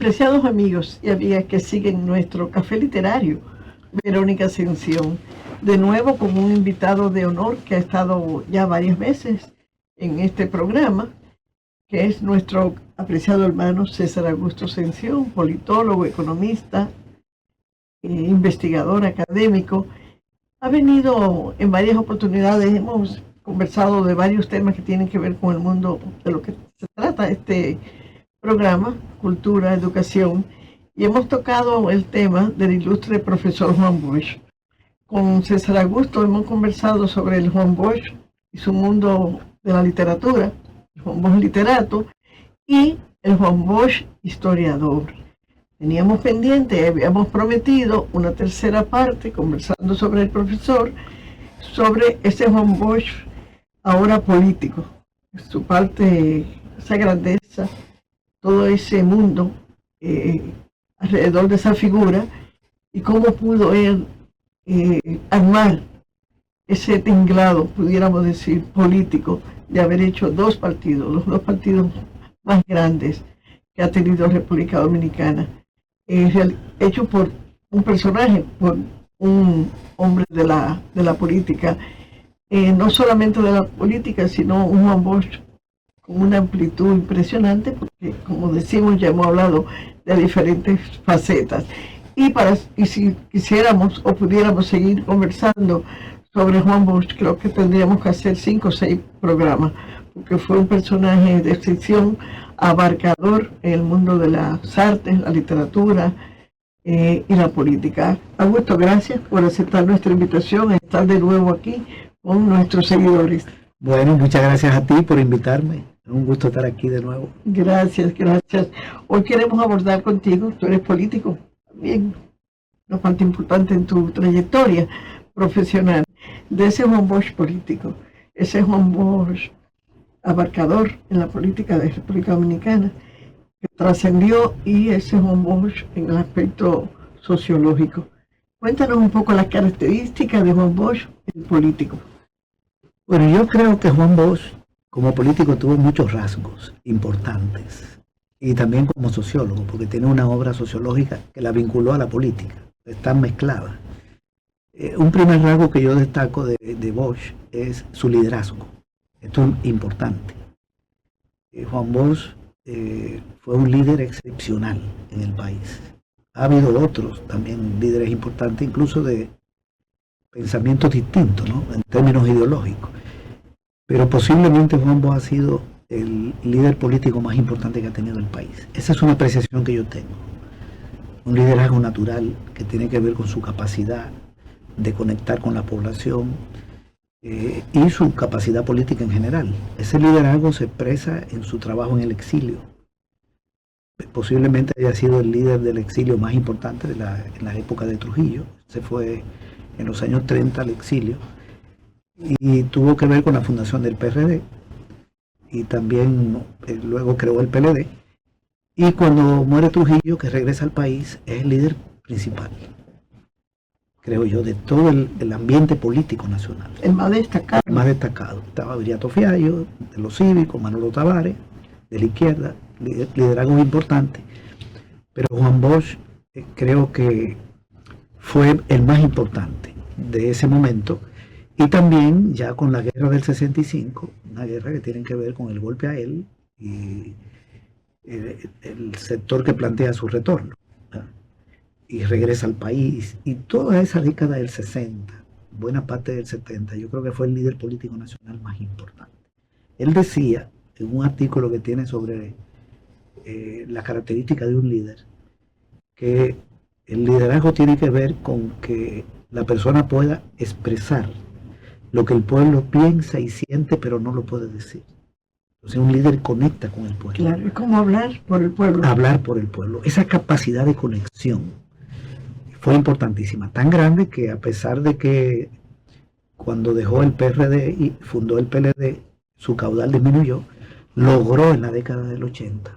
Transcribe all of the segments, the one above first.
Apreciados amigos y amigas que siguen nuestro café literario, Verónica Ascensión, de nuevo con un invitado de honor que ha estado ya varias veces en este programa, que es nuestro apreciado hermano César Augusto Ascensión, politólogo, economista, investigador académico. Ha venido en varias oportunidades, hemos conversado de varios temas que tienen que ver con el mundo de lo que se trata este programa, cultura, educación, y hemos tocado el tema del ilustre profesor Juan Bosch. Con César Augusto hemos conversado sobre el Juan Bosch y su mundo de la literatura, el Juan Bosch literato y el Juan Bosch historiador. Teníamos pendiente, habíamos prometido una tercera parte conversando sobre el profesor, sobre ese Juan Bosch ahora político, su parte, esa grandeza, todo ese mundo alrededor de esa figura y cómo pudo él armar ese tinglado, pudiéramos decir, político, de haber hecho dos partidos, los dos partidos más grandes que ha tenido República Dominicana, hecho por un personaje, por un hombre de la política, no solamente de la política, sino un Juan Bosch con una amplitud impresionante, porque como decimos, ya hemos hablado de diferentes facetas. Y si quisiéramos o pudiéramos seguir conversando sobre Juan Bosch, creo que tendríamos que hacer 5 o 6 programas, porque fue un personaje de excepción, abarcador en el mundo de las artes, la literatura y la política. Augusto, gracias por aceptar nuestra invitación a estar de nuevo aquí con nuestros seguidores. Bueno, muchas gracias a ti por invitarme. Es un gusto estar aquí de nuevo. Gracias, gracias. Hoy queremos abordar contigo, tú eres político, también una parte importante en tu trayectoria profesional, de ese Juan Bosch político, ese Juan Bosch abarcador en la política de la República Dominicana, que trascendió, y ese Juan Bosch en el aspecto sociológico. Cuéntanos un poco las características de Juan Bosch, el político. Bueno, yo creo que Juan Bosch, como político, tuvo muchos rasgos importantes. Y también como sociólogo, porque tiene una obra sociológica que la vinculó a la política. Están mezcladas. Un primer rasgo que yo destaco de Bosch es su liderazgo. Esto es importante. Juan Bosch fue un líder excepcional en el país. Ha habido otros también líderes importantes, incluso de pensamientos distintos, ¿no?, en términos ideológicos. Pero posiblemente Juan Bosch ha sido el líder político más importante que ha tenido el país. Esa es una apreciación que yo tengo. Un liderazgo natural que tiene que ver con su capacidad de conectar con la población y su capacidad política en general. Ese liderazgo se expresa en su trabajo en el exilio. Posiblemente haya sido el líder del exilio más importante en la época de Trujillo. Se fue en los años 30 al exilio y tuvo que ver con la fundación del PRD y también luego creó el PLD, y cuando muere Trujillo, que regresa al país, es el líder principal, creo yo, de todo el ambiente político nacional. El más destacado. El más destacado. Estaba Viriato Fiallo, de los cívicos, Manolo Tavares, de la izquierda, liderazgo importante, pero Juan Bosch creo que fue el más importante de ese momento. Y también ya con la guerra del 65, una guerra que tiene que ver con el golpe a él y el sector que plantea su retorno, ¿verdad? Y regresa al país, y toda esa década del 60, buena parte del 70, yo creo que fue el líder político nacional más importante. Él decía, en un artículo que tiene sobre la característica de un líder, que el liderazgo tiene que ver con que la persona pueda expresar lo que el pueblo piensa y siente, pero no lo puede decir. Entonces un líder conecta con el pueblo. Claro, es como hablar por el pueblo. Hablar por el pueblo. Esa capacidad de conexión fue importantísima. Tan grande que, a pesar de que cuando dejó el PRD y fundó el PLD, su caudal disminuyó, logró en la década del 80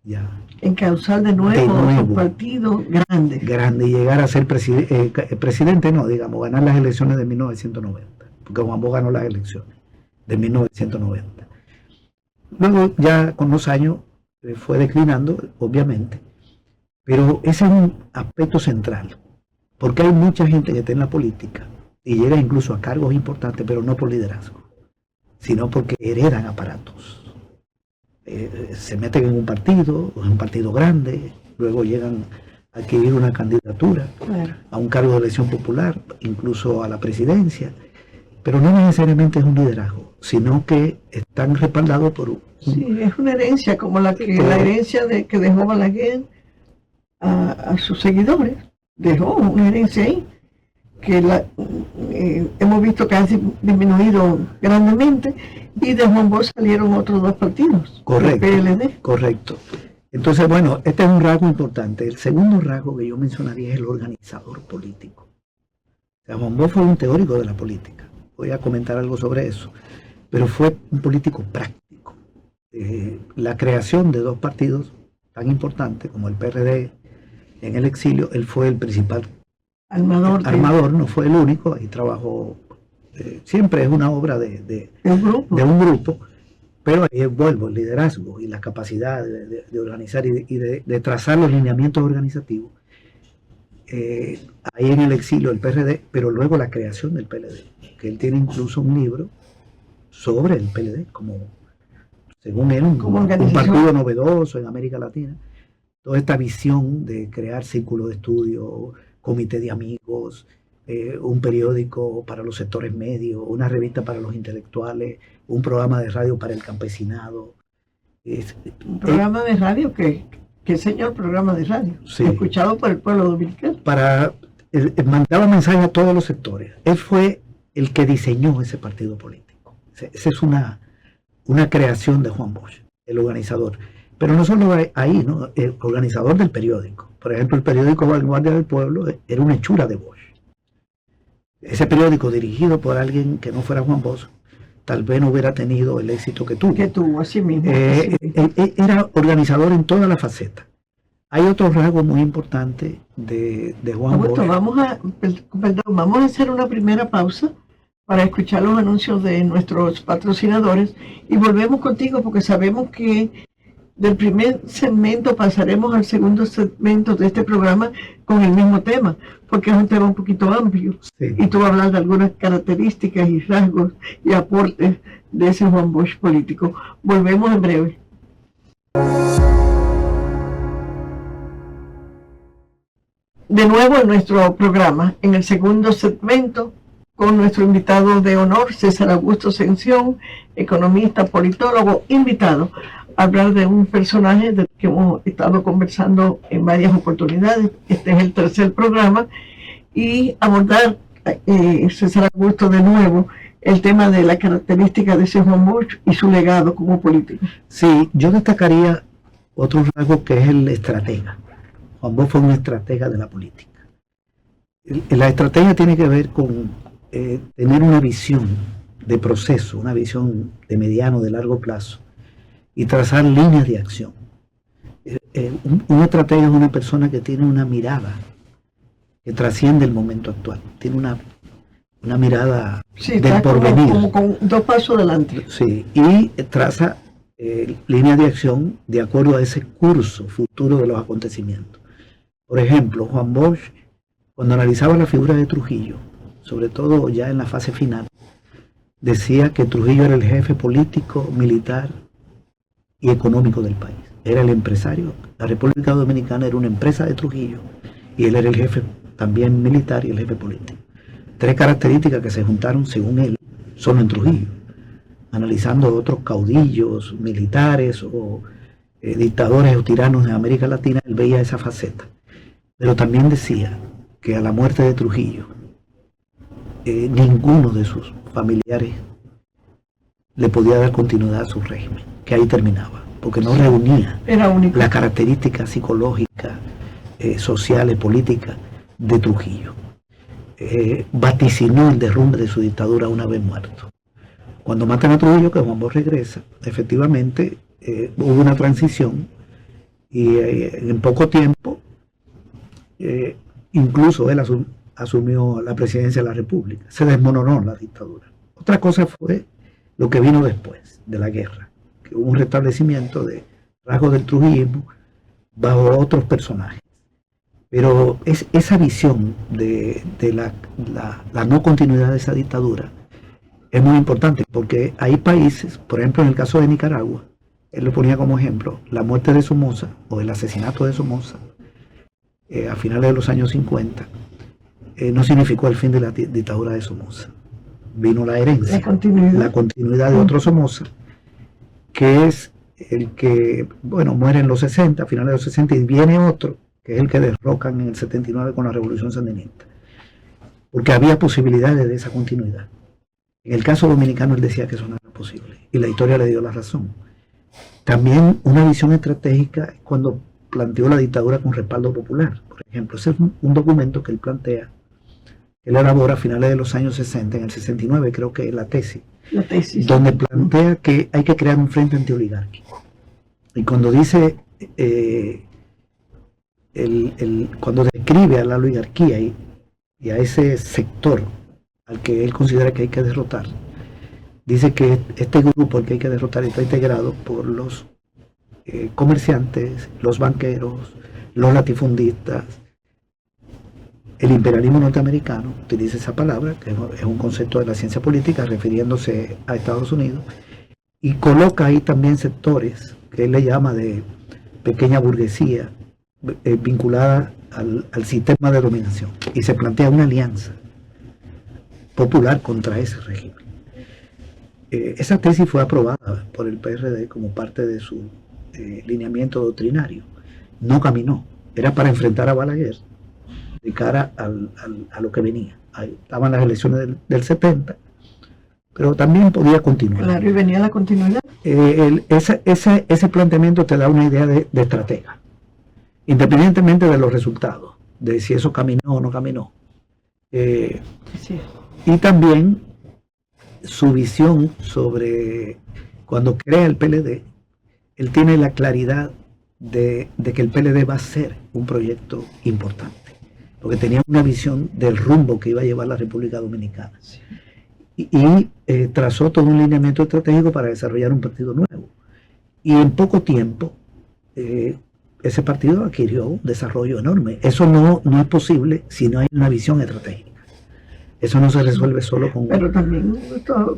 ya encauzar de nuevo un partido grande. Grande, y llegar a ser presidente, no, digamos, ganar las elecciones de 1990. Porque Juan Bosch ganó las elecciones de 1990. Luego, ya con los años, fue declinando, obviamente, Pero ese es un aspecto central, porque hay mucha gente que está en la política y llega incluso a cargos importantes, pero no por liderazgo, sino porque heredan aparatos. Se meten en un partido grande, luego llegan a adquirir una candidatura a un cargo de elección popular, incluso a la presidencia, pero no necesariamente es un liderazgo, sino que están respaldados por un... Sí, es una herencia, como la herencia que dejó Balaguer a sus seguidores. Dejó una herencia ahí, que hemos visto que ha disminuido grandemente, y de Juan Bosch salieron otros dos partidos. Correcto, el PLD. Correcto. Entonces, bueno, este es un rasgo importante. El segundo rasgo que yo mencionaría es el organizador político. O sea, Juan Bosch fue un teórico de la política. Voy a comentar algo sobre eso. Pero fue un político práctico. La creación de dos partidos tan importantes como el PRD en el exilio, él fue el principal armador, no fue el único, ahí trabajó, siempre es una obra de un grupo, pero ahí vuelvo, el liderazgo y la capacidad de organizar y de trazar los lineamientos organizativos. Ahí en el exilio el PRD, pero luego la creación del PLD, que él tiene incluso un libro sobre el PLD, como según él, un partido novedoso en América Latina. Toda esta visión de crear círculos de estudio, comité de amigos, un periódico para los sectores medios, una revista para los intelectuales, un programa de radio para el campesinado. Un programa de radio que señor programa de radio, sí, escuchado por el pueblo dominicano. Mandaba mensajes a todos los sectores. Él fue el que diseñó ese partido político. Esa es una creación de Juan Bosch, el organizador. Pero no solo ahí, ¿no? El organizador del periódico. Por ejemplo, el periódico Vanguardia del Pueblo era una hechura de Bosch. Ese periódico, dirigido por alguien que no fuera Juan Bosch, tal vez no hubiera tenido el éxito que tuvo. Que tuvo, así mismo. Era organizador en todas las facetas. Hay otro rasgo muy importante de Juan Bosch. Vamos a hacer una primera pausa para escuchar los anuncios de nuestros patrocinadores y volvemos contigo, porque sabemos que del primer segmento pasaremos al segundo segmento de este programa con el mismo tema, porque es un tema un poquito amplio. Sí. Y tú hablas de algunas características y rasgos y aportes de ese Juan Bosch político. Volvemos en breve. De nuevo en nuestro programa, en el segundo segmento, con nuestro invitado de honor, César Augusto Ascensión, economista, politólogo, invitado a hablar de un personaje del que hemos estado conversando en varias oportunidades. Este es el tercer programa, y abordar, César Augusto, de nuevo, el tema de la característica de ese Juan Bosch y su legado como político. Sí, yo destacaría otro rasgo que es el estratega. Juan Bosch fue un estratega de la política. La estrategia tiene que ver con tener una visión de proceso, una visión de mediano, de largo plazo, y trazar líneas de acción. Un estratega es una persona que tiene una mirada que trasciende el momento actual, tiene una mirada del porvenir. Como con dos pasos adelante. Sí, y traza líneas de acción de acuerdo a ese curso futuro de los acontecimientos. Por ejemplo, Juan Bosch, cuando analizaba la figura de Trujillo, sobre todo ya en la fase final, decía que Trujillo era el jefe político, militar y económico del país. Era el empresario. La República Dominicana era una empresa de Trujillo y él era el jefe también militar y el jefe político. Tres características que se juntaron, según él, solo en Trujillo. Analizando otros caudillos militares o dictadores o tiranos de América Latina, él veía esa faceta. Pero también decía que a la muerte de Trujillo, ninguno de sus familiares le podía dar continuidad a su régimen, que ahí terminaba, porque no reunía las características psicológicas, sociales, políticas de Trujillo. Vaticinó el derrumbe de su dictadura una vez muerto. Cuando matan a Trujillo, que Juan Bosch regresa, efectivamente hubo una transición y en poco tiempo incluso él asumió la presidencia de la República. Se desmoronó la dictadura. Otra cosa fue lo que vino después de la guerra, que hubo un restablecimiento de rasgos del trujillismo bajo otros personajes. Pero esa visión de la no continuidad de esa dictadura es muy importante, porque hay países, por ejemplo en el caso de Nicaragua, él lo ponía como ejemplo, la muerte de Somoza o el asesinato de Somoza a finales de los años 50 no significó el fin de la dictadura de Somoza. Vino la herencia, la continuidad de otro Somoza, que es el que, bueno, muere en los 60, a finales de los 60, y viene otro, que es el que derrocan en el 79 con la Revolución Sandinista. Porque había posibilidades de esa continuidad. En el caso dominicano él decía que eso no era posible, y la historia le dio la razón. También una visión estratégica es cuando planteó la dictadura con respaldo popular. Por ejemplo, ese es un documento que él plantea, él elabora a finales de los años 60, en el 69 creo que es la tesis, donde plantea que hay que crear un frente antioligárquico. Y cuando dice, cuando describe a la oligarquía y a ese sector al que él considera que hay que derrotar, dice que este grupo al que hay que derrotar está integrado por los comerciantes, los banqueros, los latifundistas, el imperialismo norteamericano, utiliza esa palabra, que es un concepto de la ciencia política refiriéndose a Estados Unidos, y coloca ahí también sectores que él le llama de pequeña burguesía vinculada al sistema de dominación, y se plantea una alianza popular contra ese régimen. Esa tesis fue aprobada por el PRD como parte de su lineamiento doctrinario. No caminó, era para enfrentar a Balaguer de cara a lo que venía. Ahí estaban las elecciones del 70, pero también podía continuar. Claro, y venía la continuidad. Ese planteamiento te da una idea de estratega, independientemente de los resultados, de si eso caminó o no caminó. Sí. Y también su visión sobre cuando crea el PLD, él tiene la claridad de que el PLD va a ser un proyecto importante, porque tenía una visión del rumbo que iba a llevar la República Dominicana. Sí. Y trazó todo un lineamiento estratégico para desarrollar un partido nuevo. Y en poco tiempo, ese partido adquirió un desarrollo enorme. Eso no es posible si no hay una visión estratégica. Eso no se resuelve solo con... Pero también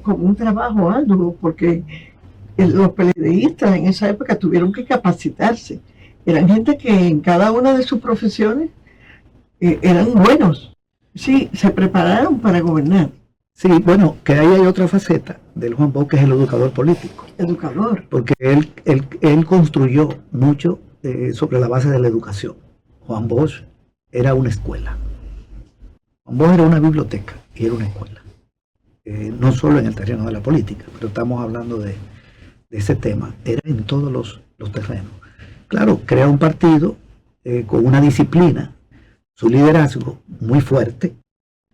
con un trabajo arduo, porque los PLDistas en esa época tuvieron que capacitarse. Eran gente que en cada una de sus profesiones eran buenos. Sí, se prepararon para gobernar. Sí, bueno, que ahí hay otra faceta del Juan Bosch, que es el educador político. Educador. Porque él construyó mucho sobre la base de la educación. Juan Bosch era una escuela. Juan Bosch era una biblioteca y era una escuela. No solo en el terreno de la política, pero estamos hablando de ese tema. Era en todos los terrenos. Claro, crea un partido con una disciplina, su liderazgo muy fuerte,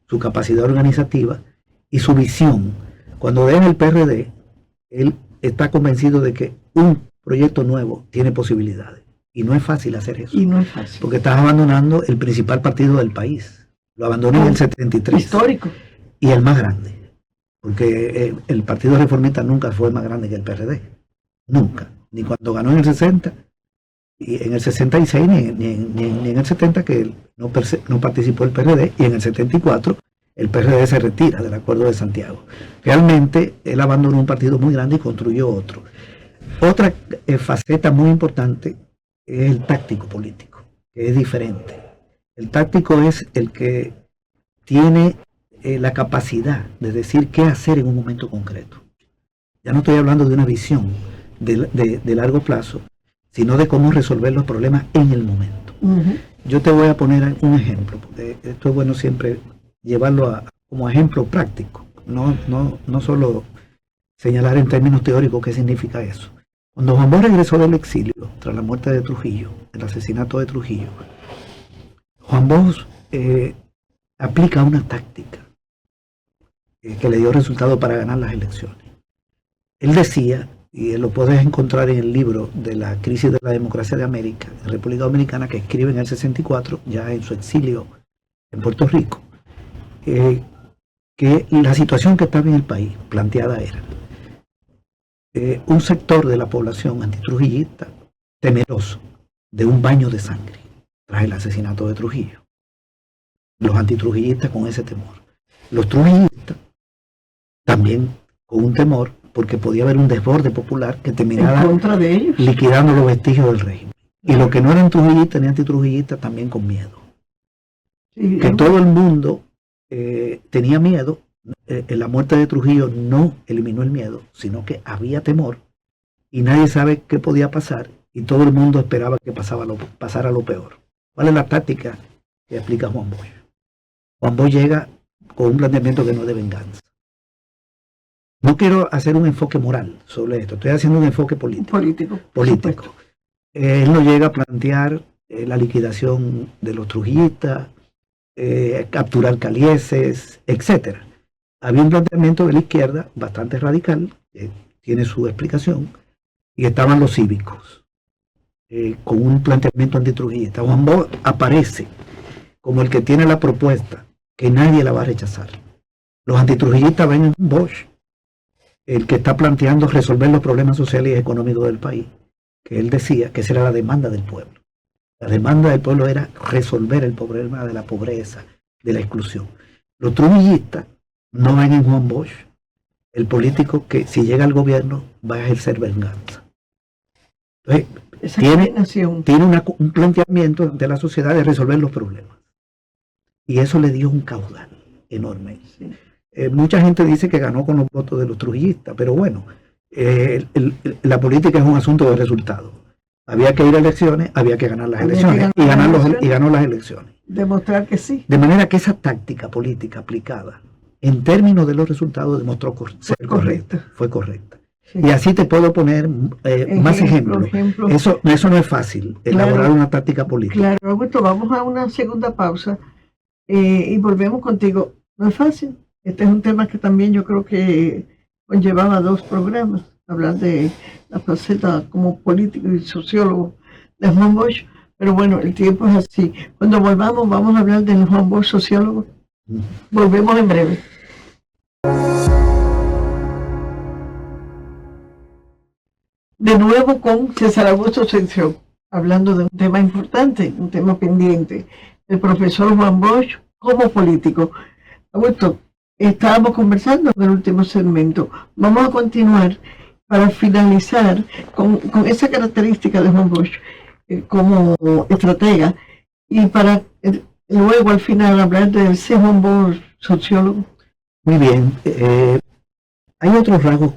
su capacidad organizativa y su visión. Cuando deja el PRD, él está convencido de que un proyecto nuevo tiene posibilidades. Y no es fácil hacer eso. Y no es fácil. Porque estás abandonando el principal partido del país. Lo abandonó en el 73. Histórico. Y el más grande. Porque el Partido Reformista nunca fue más grande que el PRD. Nunca. Ni cuando ganó en el 60, y en el 66, ni en el 70, que no participó el PRD, y en el 74 el PRD se retira del Acuerdo de Santiago. Realmente él abandonó un partido muy grande y construyó otro. Otra faceta muy importante es el táctico político, que es diferente. El táctico es el que tiene la capacidad de decir qué hacer en un momento concreto. Ya no estoy hablando de una visión de largo plazo, sino de cómo resolver los problemas en el momento. Uh-huh. Yo te voy a poner un ejemplo, porque esto es bueno siempre llevarlo como ejemplo práctico, no solo señalar en términos teóricos qué significa eso. Cuando Juan Bosch regresó del exilio, tras la muerte de Trujillo, el asesinato de Trujillo, Juan Bosch aplica una táctica que le dio resultado para ganar las elecciones. Él decía, y lo puedes encontrar en el libro de la crisis de la democracia de América, en República Dominicana, que escribe en el 64, ya en su exilio en Puerto Rico, que la situación que estaba en el país planteada era un sector de la población antitrujillista temeroso de un baño de sangre tras el asesinato de Trujillo. Los antitrujillistas con ese temor. Los trujillistas también con un temor porque podía haber un desborde popular que terminara en contra de ellos, liquidando los vestigios del régimen. Y los que no eran trujillistas ni antitrujillistas también con miedo. Sí, Que todo el mundo tenía miedo. La muerte de Trujillo no eliminó el miedo, sino que había temor y nadie sabe qué podía pasar y todo el mundo esperaba que pasara lo peor. ¿Cuál es la táctica que explica Juan Bosch? Juan Bosch llega con un planteamiento que no es de venganza. No quiero hacer un enfoque moral sobre esto, estoy haciendo un enfoque político. Él no llega a plantear la liquidación de los trujillistas, capturar calieses, etcétera. Había un planteamiento de la izquierda bastante radical, que tiene su explicación, y estaban los cívicos, con un planteamiento antitrujillista. Juan Bosch aparece como el que tiene la propuesta, que nadie la va a rechazar. Los antitrujillistas ven en Bosch el que está planteando resolver los problemas sociales y económicos del país, que él decía que esa era la demanda del pueblo. La demanda del pueblo era resolver el problema de la pobreza, de la exclusión. Los trujillistas no ven en Juan Bosch el político que si llega al gobierno va a ejercer venganza. Entonces, tiene un planteamiento de la sociedad de resolver los problemas. Y eso le dio un caudal enorme. Sí. Mucha gente dice que ganó con los votos de los trujillistas, pero bueno, la política es un asunto de resultados. Había que ir a elecciones, había que ganar las elecciones, y ganó las elecciones. Demostrar que sí. De manera que esa táctica política aplicada en términos de los resultados demostró ser correcta, fue correcta. Sí. Y así te puedo poner más ejemplos. Eso no es fácil, elaborar una táctica política. Claro, Augusto, vamos a una segunda pausa y volvemos contigo. No es fácil. Este es un tema que también yo creo que conllevaba 2 programas, hablar de la faceta como político y sociólogo de Juan Bosch, pero bueno, el tiempo es así. Cuando volvamos vamos a hablar del Juan Bosch sociólogo. Volvemos en breve. De nuevo con César Augusto Ascensión, hablando de un tema importante, un tema pendiente, el profesor Juan Bosch como político. Augusto, estábamos conversando en el último segmento. Vamos a continuar para finalizar con esa característica de Juan Bosch como estratega y para luego al final hablar del Juan Bosch sociólogo. Muy bien. Hay otros rasgos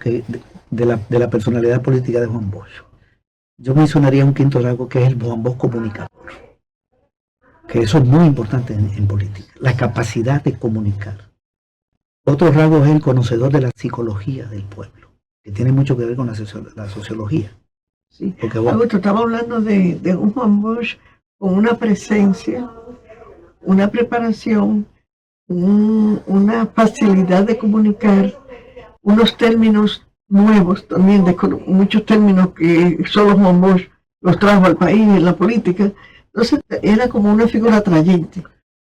de la personalidad política de Juan Bosch. Yo mencionaría un quinto rasgo que es el Juan Bosch comunicador. Que eso es muy importante en política. La capacidad de comunicar. Otro rasgo es el conocedor de la psicología del pueblo, que tiene mucho que ver con la sociología. Sí. Augusto, estaba hablando de un Juan Bosch con una presencia, una preparación, una facilidad de comunicar, unos términos nuevos también, muchos términos que solo Juan Bosch los trajo al país en la política. Entonces era como una figura atrayente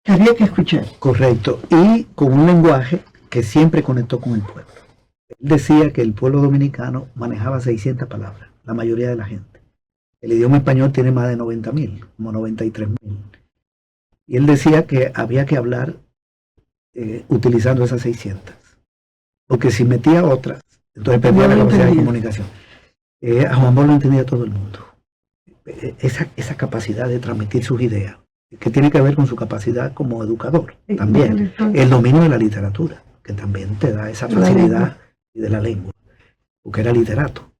que había que escuchar. Correcto, y con un lenguaje que siempre conectó con el pueblo. Él decía que el pueblo dominicano manejaba 600 palabras, la mayoría de la gente. El idioma español tiene más de 90.000, como 93.000. Y él decía que había que hablar utilizando esas 600. Porque si metía otras, entonces perdía la capacidad de comunicación. A Juan Bosch lo entendía todo el mundo. Esa capacidad de transmitir sus ideas, que tiene que ver con su capacidad como educador, también. El dominio de la literatura, que también te da esa facilidad y de la lengua, porque era literato.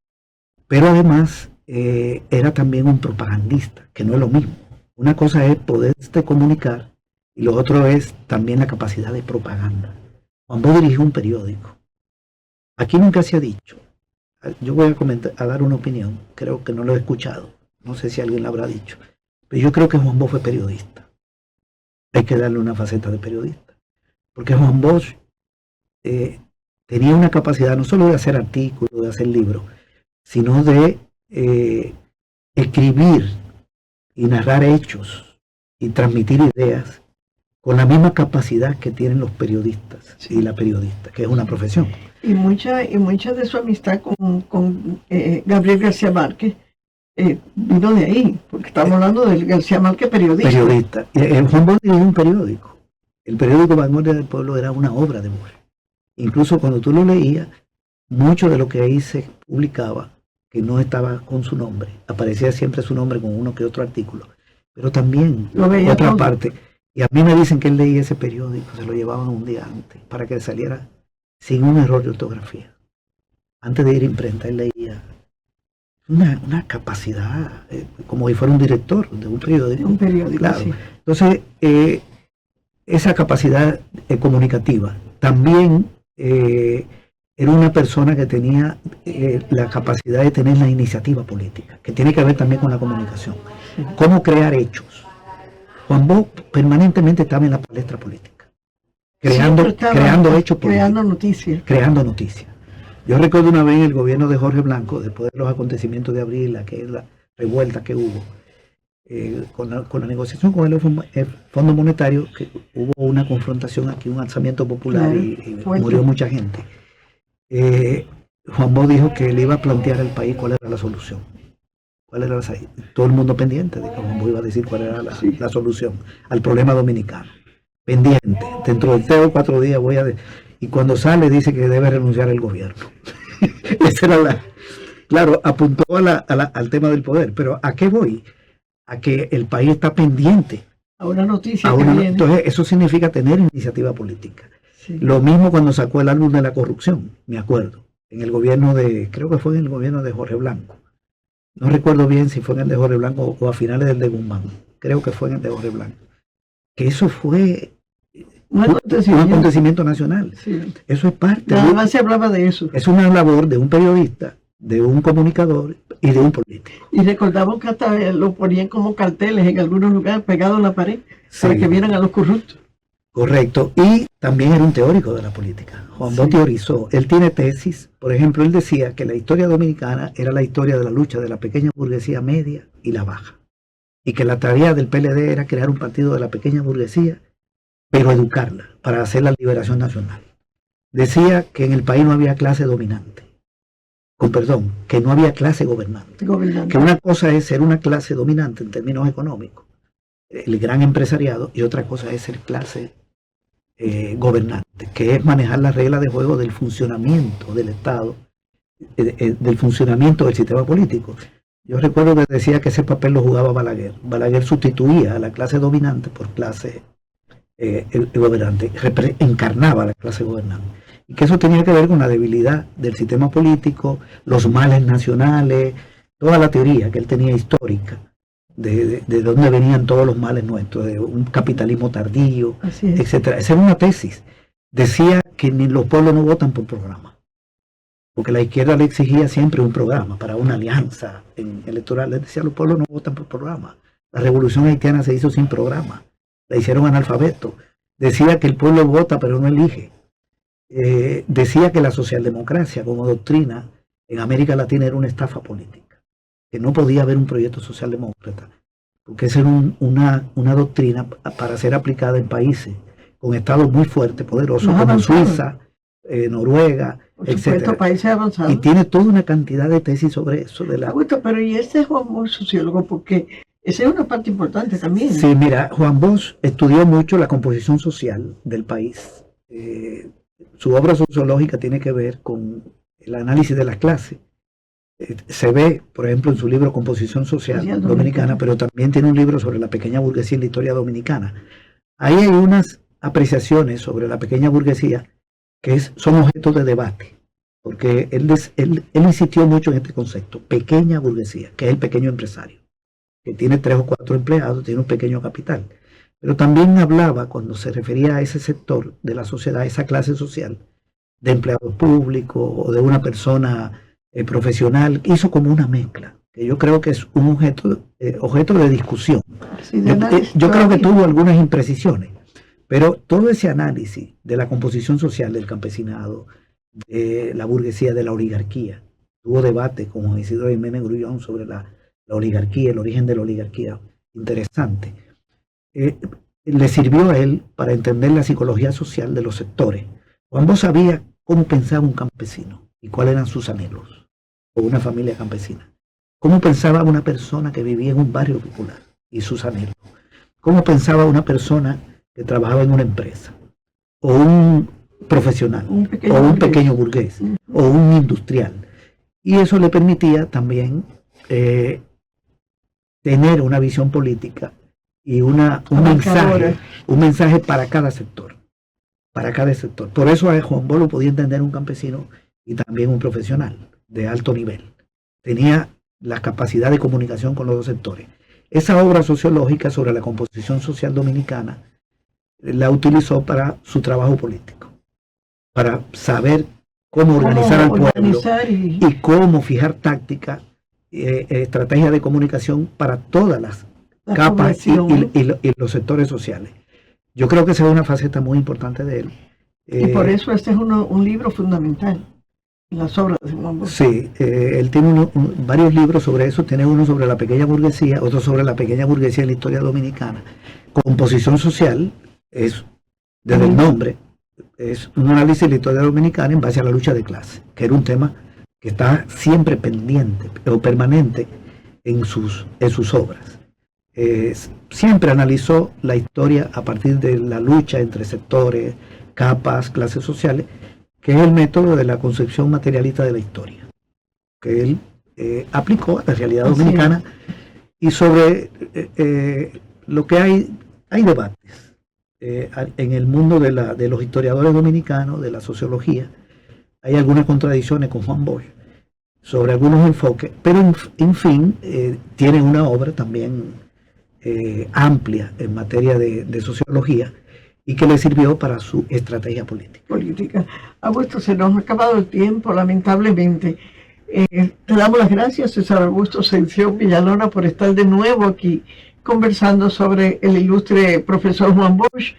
Pero además era también un propagandista, que no es lo mismo. Una cosa es poderte comunicar y lo otro es también la capacidad de propaganda. Juan Bosch dirigió un periódico. Aquí nunca se ha dicho. Yo voy a dar una opinión, creo que no lo he escuchado, no sé si alguien lo habrá dicho, pero yo creo que Juan Bosch fue periodista. Hay que darle una faceta de periodista, porque Juan Bosch tenía una capacidad no solo de hacer artículos, de hacer libros, sino de escribir y narrar hechos y transmitir ideas con la misma capacidad que tienen los periodistas y la periodista, que es una profesión. Y mucha de su amistad con Gabriel García Márquez vino de ahí, porque estamos hablando de García Márquez, periodista. Periodista. Juan Bosch dirigió un periódico. El periódico Vanguardia del Pueblo era una obra de Bosch. Incluso cuando tú lo leías, mucho de lo que ahí se publicaba, que no estaba con su nombre, aparecía siempre su nombre con uno que otro artículo, pero también otra todo. Parte. Y a mí me dicen que él leía ese periódico, se lo llevaban un día antes, para que saliera sin un error de ortografía. Antes de ir a imprenta, él leía una capacidad, como si fuera un director de un periódico. Un periódico, claro. Sí. Entonces, esa capacidad comunicativa también era una persona que tenía la capacidad de tener la iniciativa política, que tiene que ver también con la comunicación. Cómo crear hechos. Juan Bosch permanentemente estaba en la palestra política, creando hechos políticos. Creando noticias. Yo recuerdo una vez en el gobierno de Jorge Blanco, después de los acontecimientos de abril, la revuelta que hubo, con la negociación con el Fondo Monetario, que hubo una confrontación aquí, un alzamiento popular y murió mucha gente. Juan Bosch dijo que él iba a plantear al país cuál era la solución. Todo el mundo pendiente de que Juan Bosch iba a decir cuál era la solución al problema dominicano. Pendiente. Dentro de 3 o 4 días voy a... Y cuando sale dice que debe renunciar el gobierno. Esa era claro, apuntó al tema del poder. Pero ¿a qué voy? A que el país está pendiente. A una noticia que viene. Entonces eso significa tener iniciativa política. Sí. Lo mismo cuando sacó el álbum de la corrupción, me acuerdo. En el gobierno creo que fue en el gobierno de Jorge Blanco. No recuerdo bien si fue en el de Jorge Blanco o a finales del de Guzmán. Creo que fue en el de Jorge Blanco. Que eso fue un acontecimiento nacional. Sí. Eso es parte. Nada más se hablaba de eso. Es una labor de un periodista, de un comunicador y de un político. Y recordamos que hasta lo ponían como carteles en algunos lugares pegados en la pared, para que vieran a los corruptos. Correcto. Y también era un teórico de la política. Juan Bosch teorizó. Él tiene tesis. Por ejemplo, él decía que la historia dominicana era la historia de la lucha de la pequeña burguesía media y la baja. Y que la tarea del PLD era crear un partido de la pequeña burguesía, pero educarla para hacer la liberación nacional. Decía que en el país no había clase dominante. Que no había clase gobernante. Que una cosa es ser una clase dominante en términos económicos, el gran empresariado, y otra cosa es ser clase gobernante, que es manejar las reglas de juego del funcionamiento del Estado, del funcionamiento del sistema político. Yo recuerdo que decía que ese papel lo jugaba Balaguer. Balaguer sustituía a la clase dominante por clase gobernante, encarnaba a la clase gobernante. Y que eso tenía que ver con la debilidad del sistema político, los males nacionales, toda la teoría que él tenía histórica, de dónde venían todos los males nuestros, de un capitalismo tardío, etcétera. Esa era una tesis. Decía que ni los pueblos no votan por programa, porque la izquierda le exigía siempre un programa para una alianza electoral. Le decía, los pueblos no votan por programa. La revolución haitiana se hizo sin programa, la hicieron analfabeto. Decía que el pueblo vota pero no elige. Decía que la socialdemocracia como doctrina en América Latina era una estafa política, que no podía haber un proyecto socialdemócrata, porque esa era una doctrina para ser aplicada en países con estados muy fuertes, poderosos, como Suiza, Noruega, etc. Países avanzados. Y tiene toda una cantidad de tesis sobre eso. Augusto, pero ¿y ese es Juan Bosch sociólogo? Porque esa es una parte importante también. Sí, mira, Juan Bosch estudió mucho la composición social del país. Su obra sociológica tiene que ver con el análisis de las clases. Se ve, por ejemplo, en su libro Composición Social Dominicana, pero también tiene un libro sobre la pequeña burguesía y la historia dominicana. Ahí hay unas apreciaciones sobre la pequeña burguesía que son objeto de debate, porque él insistió mucho en este concepto, pequeña burguesía, que es el pequeño empresario, que tiene 3 o 4 empleados, tiene un pequeño capital. Pero también hablaba, cuando se refería a ese sector de la sociedad, esa clase social, de empleados públicos o de una persona profesional, hizo como una mezcla, que yo creo que es un objeto de discusión. Sí, yo creo que tuvo algunas imprecisiones, pero todo ese análisis de la composición social del campesinado, de la burguesía, de la oligarquía, tuvo debate con Isidro Jiménez Grullón sobre la oligarquía, el origen de la oligarquía, interesante. Le sirvió a él para entender la psicología social de los sectores. Juan Bosch sabía cómo pensaba un campesino y cuáles eran sus anhelos, o una familia campesina. cómo pensaba una persona que vivía en un barrio popular y sus anhelos, cómo pensaba una persona que trabajaba en una empresa, o un profesional, o un pequeño burgués, o un industrial. Y eso le permitía también tener una visión política y un mensaje para cada sector. Por eso a Juan Bosch lo podía entender un campesino y también un profesional de alto nivel. Tenía la capacidad de comunicación con los dos sectores. Esa obra sociológica sobre la composición social dominicana la utilizó para su trabajo político, para saber cómo organizar al pueblo y cómo fijar tácticas, estrategias de comunicación para todas las capas y los sectores sociales. Yo creo que esa es una faceta muy importante de él. Y por eso este es un libro fundamental en las obras de Juan Bosch. Sí, él tiene varios libros sobre eso. Tiene uno sobre la pequeña burguesía, otro sobre la pequeña burguesía en la historia dominicana. Composición social es, desde el nombre, es un análisis de la historia dominicana en base a la lucha de clase, que era un tema que está siempre pendiente o permanente en sus obras. Siempre analizó la historia a partir de la lucha entre sectores, capas, clases sociales, que es el método de la concepción materialista de la historia, que él aplicó a la realidad dominicana. Y sobre lo que hay debates en el mundo de los historiadores dominicanos, de la sociología. Hay algunas contradicciones con Juan Bosch sobre algunos enfoques, pero en fin, tiene una obra también amplia en materia de sociología y que le sirvió para su estrategia política. Augusto, se nos ha acabado el tiempo, lamentablemente. Te damos las gracias, César Augusto Ascensión Villalona, por estar de nuevo aquí conversando sobre el ilustre profesor Juan Bosch,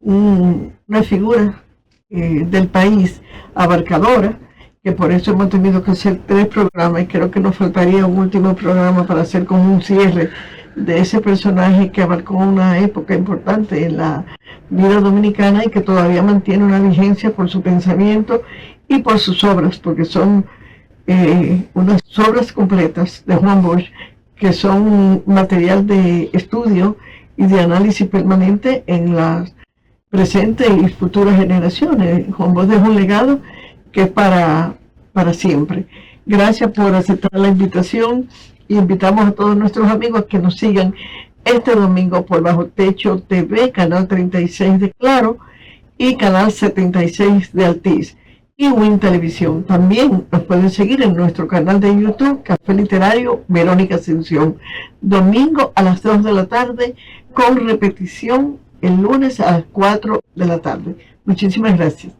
una figura del país abarcadora, que por eso hemos tenido que hacer 3 programas y creo que nos faltaría un último programa para hacer como un cierre de ese personaje que abarcó una época importante en la vida dominicana y que todavía mantiene una vigencia por su pensamiento y por sus obras, porque son unas obras completas de Juan Bosch que son material de estudio y de análisis permanente en las presentes y futuras generaciones. Juan Bosch dejó un legado que es para siempre. Gracias por aceptar la invitación y invitamos a todos nuestros amigos que nos sigan este domingo por Bajo Techo TV, canal 36 de Claro y canal 76 de Altiz y Win Televisión. También nos pueden seguir en nuestro canal de YouTube, Café Literario Verónica Ascensión, domingo a las 2 de la tarde, con repetición el lunes a las 4 de la tarde. Muchísimas gracias.